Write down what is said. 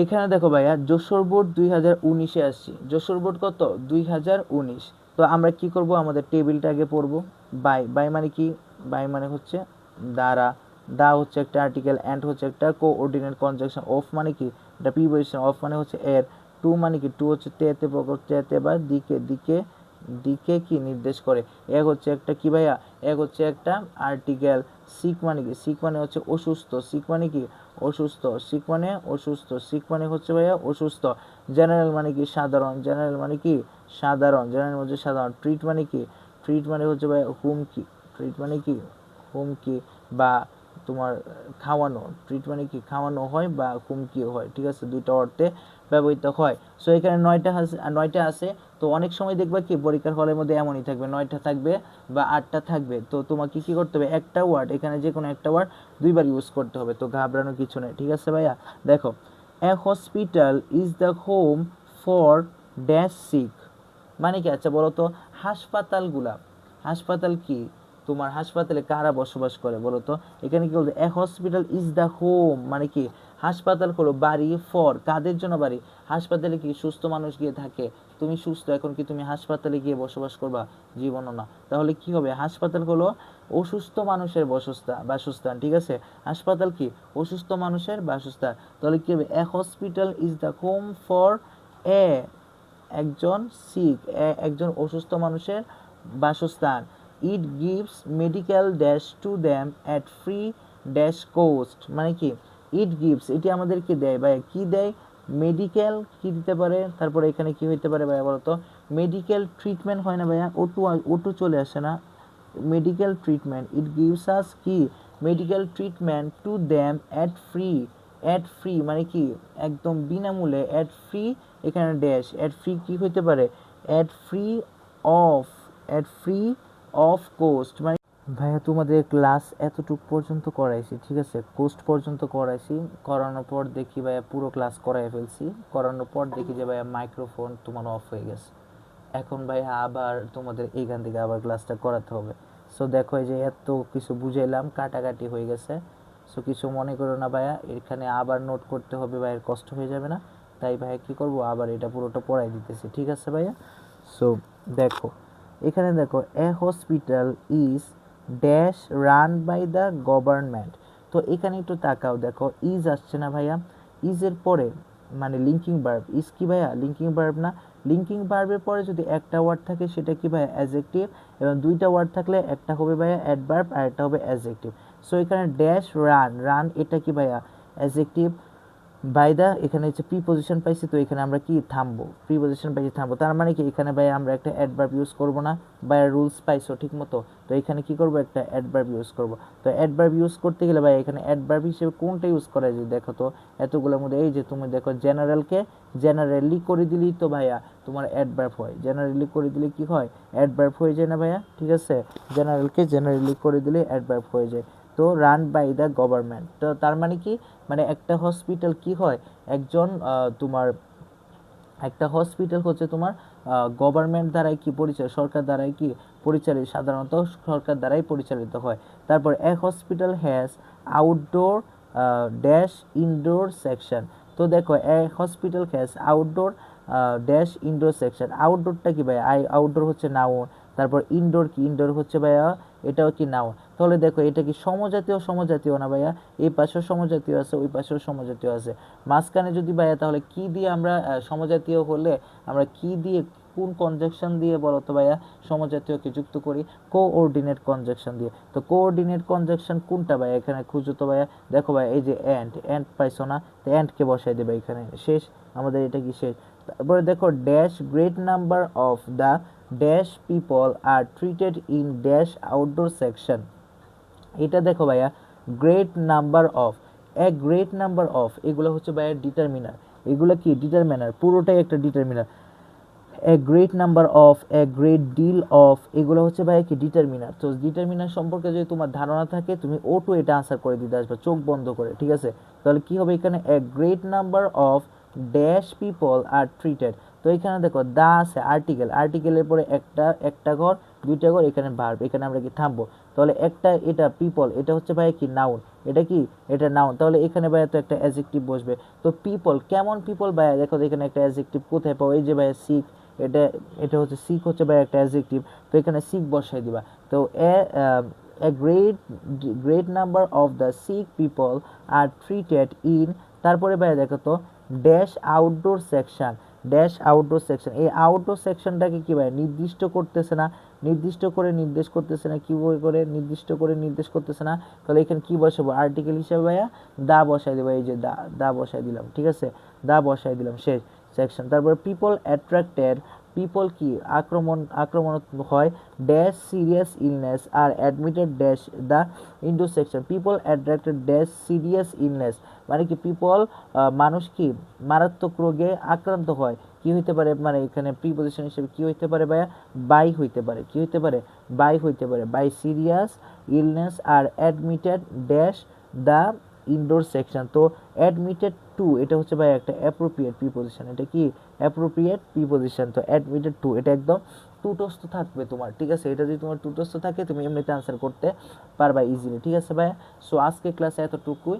এখানে দেখো ভাইয়া যশোর বোর্ড 2019-এ আসছে। যশোর বোর্ড কত? 2019। তো আমরা কি করব, আমাদের টেবিলটা আগে পড়বো। বাই বাই মানে কি? বাই মানে হচ্ছে দ্বারা, দা হচ্ছে একটা আর্টিকেল, অ্যান্ড হচ্ছে একটা কোঅর্ডিনেট কনজাংশন, অফ মানে কি? এটা প্রিপোজিশন, অফ মানে হচ্ছে এর, টু মানে কি? টু হচ্ছে তেতে প্রকার, তেতে বা দিকে, দিকে দিকে কি নির্দেশ করে। এক হচ্ছে একটা কি ভাইয়া? এক হচ্ছে একটা আর্টিকেল। সিক মানে কি? সিক মানে হচ্ছে অসুস্থ। সিক মানে কি? অসুস্থ। সিক মানে অসুস্থ। সিক মানে হচ্ছে ভাইয়া অসুস্থ। জেনারেল মানে কি? সাধারণ। জেনারেল মানে কি? সাধারণ। জেনারেল হচ্ছে সাধারণ। ট্রিট মানে কি? ট্রিট মানে হচ্ছে ভাইয়া হুমকি। ট্রিট মানে কি? হুমকি বা তোমার খাওয়ানো। ট্রিট মানে কি? খাওয়ানো হয় বা হুমকিও হয়, ঠিক আছে, দুইটা অর্থে ব্যবহৃত হয়। সো এখানে 9টা আছে। তো অনেক সময় দেখবা কি পরীক্ষার হলের মধ্যে এমনই থাকবে, 9টা থাকবে বা 8টা থাকবে। তো তোমাকে কি করতে হবে, একটা ওয়ার্ড, এখানে যে কোনো একটা ওয়ার্ড দুইবার ইউজ করতে হবে। তো ঘাবড়ানোর কিছু নেই, ঠিক আছে ভাইয়া। দেখো, a hospital is the home for dash sick মানে কি? আচ্ছা বলো তো, হাসপাতালগুলা, হাসপাতাল কি? তোমার হাসপাতালে কারা বসবাস করে বলো তো? এখানে কি বলতো, এ হসপিটাল ইজ দ্য হোম মানে কি? হাসপাতাল হলো বাড়ি, ফর কাদের জন্য বাড়ি? হাসপাতালে কি সুস্থ মানুষ গিয়ে থাকে? তুমি সুস্থ, এখন কি তুমি হাসপাতালে গিয়ে বসবাস করবা? জীবনও না। তাহলে কি হবে, হাসপাতাল হলো অসুস্থ মানুষের বাসস্থান, ঠিক আছে। হাসপাতাল কি? অসুস্থ মানুষের বাসস্থান। তাহলে কি হবে, a hospital is the home for a একজন সিক, একজন অসুস্থ মানুষের বাসস্থান। It gives medical dash to them at free dash cost মানে কি? ইট গিভস, এটি আমাদেরকে দেয় ভাই, কি দেয়? মেডিকেল কি দিতে পারে? তারপরে এখানে কি হইতে পারে ভাইয়া বলতো? মেডিকেল ট্রিটমেন্ট হয় না ভাইয়া, ওটু ওটু চলে আসে না? Medical treatment, it gives us কি? Medical treatment to them at free. At free মানে কি? একদম বিনামূল্যে। অ্যাট ফ্রি, এখানে ড্যাশ, অ্যাট ফ্রি কি হইতে পারে? At free of, at free of cost মানে ভাইয়া তোমাদের ক্লাস এতটুক পর্যন্ত করাইছি, ঠিক আছে, কোস্ট পর্যন্ত করাইছি। করানোর পর দেখি ভাইয়া পুরো ক্লাস করাই ফেলছি। করানোর পর দেখি যে ভাইয়া মাইক্রোফোন তোমার অফ হয়ে গেছে। এখন ভাইয়া আবার তোমাদের এইখান থেকে আবার ক্লাসটা করাতে হবে। সো দেখো, এই যে এত কিছু বুঝাইলাম, কাটাকাটি হয়ে গেছে। সো কিছু মনে করো না ভাইয়া, এখানে আবার নোট করতে হবে ভাইয়ের, কষ্ট হয়ে যাবে না? তাই ভাইয়া কি করব, আবার এটা পুরোটা পড়াই দিতেছি, ঠিক আছে ভাইয়া। সো দেখো, এখানে দেখো, a hospital is dash run by the government. তো এখানে একটু তাকাও, দেখো ইজ আসছে না ভাইয়া? ইজের পরে মানে লিঙ্কিং ভার্ব, ইজ কি ভাইয়া? লিঙ্কিং ভার্ব না? লিঙ্কিং ভার্বের পরে যদি একটা ওয়ার্ড থাকে সেটা কি ভাইয়া? অ্যাডজেক্টিভ। এবং দুইটা ওয়ার্ড থাকলে একটা হবে ভাইয়া অ্যাডভার্ব আর একটা হবে অ্যাডজেক্টিভ। সো এখানে ড্যাশ রান, রান এটা কি ভাইয়া? অ্যাডজেক্টিভ। বাই দা এখানে হচ্ছে প্রিপজিশন পাইছি, তো এখানে আমরা কি থামবো? প্রিপজিশন পাইছি, থামবো। তার মানে কি এখানে ভাই আমরা একটা অ্যাডভার্ব ইউজ করব না? বাই রুলস পাইছো ঠিক মতো, তো এখানে কি করব, একটা অ্যাডভার্ব ইউজ করব। তো অ্যাডভার্ব ইউজ করতে গেলে ভাই এখানে অ্যাডভার্ব হিসেবে কোনটা ইউজ করা যায় দেখো তো? এতগুলোর মধ্যে এই যে তুমি দেখো, জেনারেলকে জেনারেলি করে দিলেই তো ভাইয়া তোমার অ্যাডভার্ব হয়। জেনারেলি করে দিলে কি হয়? অ্যাডভার্ব হয়ে যায় না ভাইয়া, ঠিক আছে। জেনারেলকে জেনারেলি করে দিলে অ্যাডভার্ব হয়ে যায়। তো রান বাই দ্য গভর্নমেন্ট, তো তার মানে কি? মানে একটা হসপিটাল কি হয়? একজন তোমার একটা হসপিটাল হচ্ছে তোমার গভর্নমেন্ট দ্বারাই কি পরিচালিত, সরকার দ্বারাই কি পরিচালিত, সাধারণত সরকার দ্বারাই পরিচালিত হয়। তারপর a hospital has outdoor dash indoor section. তো দেখো, a hospital has outdoor dash indoor section. আউটডোরটা কি ভাই? আউটডোর হচ্ছে নাউন। তারপর ইনডোর কি? ইনডোর হচ্ছে ভাইয়া এটাও কি নাউন। তাহলে দেখো, এটা কি সমজাতীয়? সমজাতীয় না ভাইয়া? এই পাশেও সমজাতীয় আছে, ওই পাশেও সমজাতীয় আছে। মাঝখানে যদি ভাইয়া, তাহলে কি দিয়ে আমরা সমজাতীয় হলে আমরা কি দিয়ে, কোন কনজাংশন দিয়ে বলো তো ভাইয়া সমজাতীয়কে যুক্ত করি? কোঅর্ডিনেট কনজাংশন দিয়ে। তো কোঅর্ডিনেট কনজাংশন কোনটা ভাইয়া? এখানে খুঁজো তো ভাইয়া। দেখো ভাইয়া, এই যে অ্যান্ড, অ্যান্ড পাইছো না? তো অ্যান্ডকে বসাই দেবে এখানে, শেষ আমাদের এটা কি শেষ। তারপরে দেখো, dash great number of the dash people are treated in dash outdoor section. এটা দেখো ভাইয়া, great number of, a great number of, এগুলো হচ্ছে ভাইয়া ডিটারমিনার। এগুলো কি? ডিটারমিনার, পুরোটাই একটা determiner. A great number of, a great deal of, এগুলো হচ্ছে ভাই কি? ডিটারমিনার। তো ডিটারমিনার সম্পর্কে যদি তোমার ধারণা থাকে, তুমি ওটু এটা আনসার করে দিতে আসবে চোখ বন্ধ করে, ঠিক আছে। তাহলে কি হবে এখানে? এ great number of dash people are treated. তো এখানে দেখো, দা আছে আর্টিকেল, আর্টিকেলের পরে একটা একটা ঘর, দুইটা ঘর, এখানে ভার্ব, এখানে আমরা কি থামবো। তাহলে একটা এটা পিপল, এটা হচ্ছে ভাইয়া কি নাউন, এটা কি এটা নাউন, তাহলে এখানে ভাইয়া তো একটা অ্যাডজেক্টিভ বসবে। তো পিপল কেমন পিপল ভাইয়া, দেখো এখানে একটা অ্যাডজেক্টিভ কোথায় পাবো, এই যে ভাইয়া সিক, এটা এটা হচ্ছে সিক হচ্ছে ভাইয়া একটা অ্যাডজেক্টিভ, তো এখানে সিক বসাই দিবা। তো a great number of the sick people are treated in, তারপরে ভাইয়া দেখো তো dash outdoor section, dash outdoor section, এই আউটডোর সেকশনটাকে কি ভাই নির্দিষ্ট করতেছে না, নির্দিষ্ট করে নির্দেশ করতেছে না, কি করে নির্দিষ্ট করে নির্দেশ করতেছে না। তাহলে এখানে কি বসাবো, আর্টিকেল হিসেবে ভাইয়া দা বসাই দেবো, এই যে দা, দা বসাই দিলাম, ঠিক আছে, দা বসাই দিলাম, শেষ সেকশন। তারপর পিপল অ্যাট্রাক্টেড, পিপল কি আক্রমণ হয়, dash serious illness are admitted dash the indoor section, people attracted dash serious illness, মানে কি পিপল মানুষ কি মারাত্মক রোগে আক্রান্ত হয়, কি হইতে পারে, মানে এখানে প্রিপজিশন হিসেবে কি হইতে পারে ভাইয়া, বাই হইতে পারে, কি হইতে পারে, বাই হইতে পারে, by serious illness are admitted dash the indoor section. তো অ্যাডমিটেড টু এটা হচ্ছে ভাই একটা অ্যাপ্রোপ্রিয়েট প্রিপজিশন, এটা কি অ্যাপ্রোপ্রিয়েট প্রিপজিশন। তো অ্যাডমিটেড টু এটা একদম টুটস্থ থাকবে তোমার, ঠিক আছে, এটা যদি তোমার টুটস্থ থাকে তুমি এমনিতে আনসার করতে পারবা ইজিলি, ঠিক আছে ভাইয়া। সো আজকে ক্লাসে এতটুকুই।